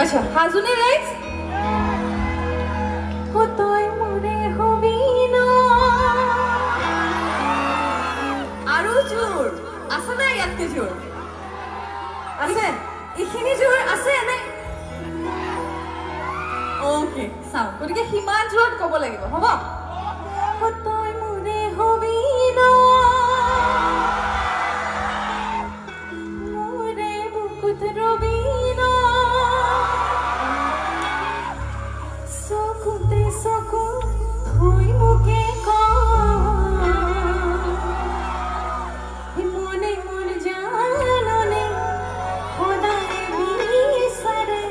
আচ্ছা হাজুনে লাইটস ও তই মৰে হবি না আৰু জোৰ আছে না ইয়াতকে জোৰ আছে এইখিনি জোৰ আছে নে ওকে চাও গতিকে হিমান জোৰত ক'ব লাগিব হ'ব ও তই মরে হবি না মরে বুকুত রবি না সকুতে সকু হই মুকে কা মনে মন জাননে খোদায় বিসরে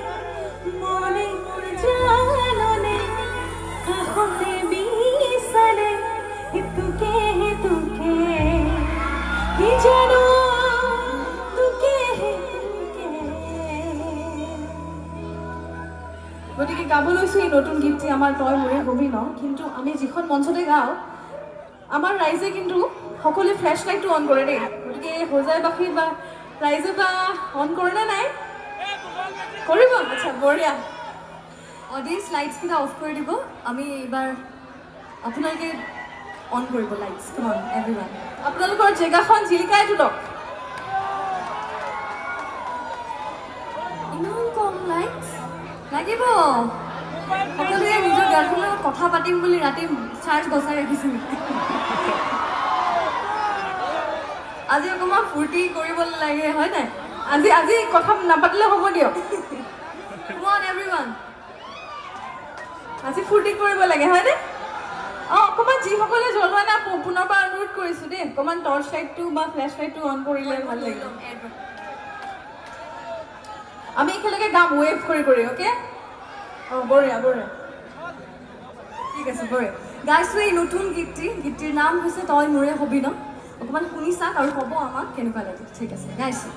মনে মন জাননে কাহতে বিসরে তুকে হি জানো গতিকে গাব লৈছো এই নতুন গীতটি আমাৰ তই মোৰে হবি ন কিন্তু আমি যিখন মঞ্চতে গাওঁ আমাৰ ৰাইজে কিন্তু সকলোৱে ফ্লেশ লাইটটো অন কৰে দেই গতিকে হোজাইবাসী বা ৰাইজে বা অন কৰে নে নাই কৰিব আচ্ছা বঢ়িয়া অডিয়েন্স লাইটছকেইটা অফ কৰি দিব আমি এইবাৰ আপোনালোকে অন কৰিব লাইটছ কাম অন এভৰিৱান আপোনালোকৰ জেগাখন জিলিকাই তোলক ইমান কম লাইটছ লাগিব সকলোৱে নিজৰ গাৰ্লফ্ৰেণ্ডৰ কথা পাতিম বুলি ৰাতি চাৰ্জ বচাই ৰাখিছোঁ আজি অকণমান ফূৰ্তি কৰিব লাগে হয় নাই আজি আজি কথা নাপাতিলে হ'ব দিয়ক কাম অন এভৰিৱান আজি ফূৰ্তি কৰিব লাগে হয়নে অঁ অকণমান যিসকলে জ্বলোৱা নাই পুনৰবাৰ অনুৰোধ কৰিছোঁ দেই অকণমান টৰ্চ লাইটটো বা ফ্লেছ লাইটটো অন কৰিলে ভাল লাগিব আমি একেলগে গাম ৱেভ কৰি কৰি অ'কে অঁ বঢ়িয়া বঢ়িয়া ঠিক আছে বঢ়িয়া গাইছোঁ এই নতুন গীতটিৰ নাম হৈছে তই মোৰে হবি ন অকণমান শুনি চাওক আৰু ক'ব আমাক কেনেকুৱা লাগে ঠিক আছে গাইছোঁ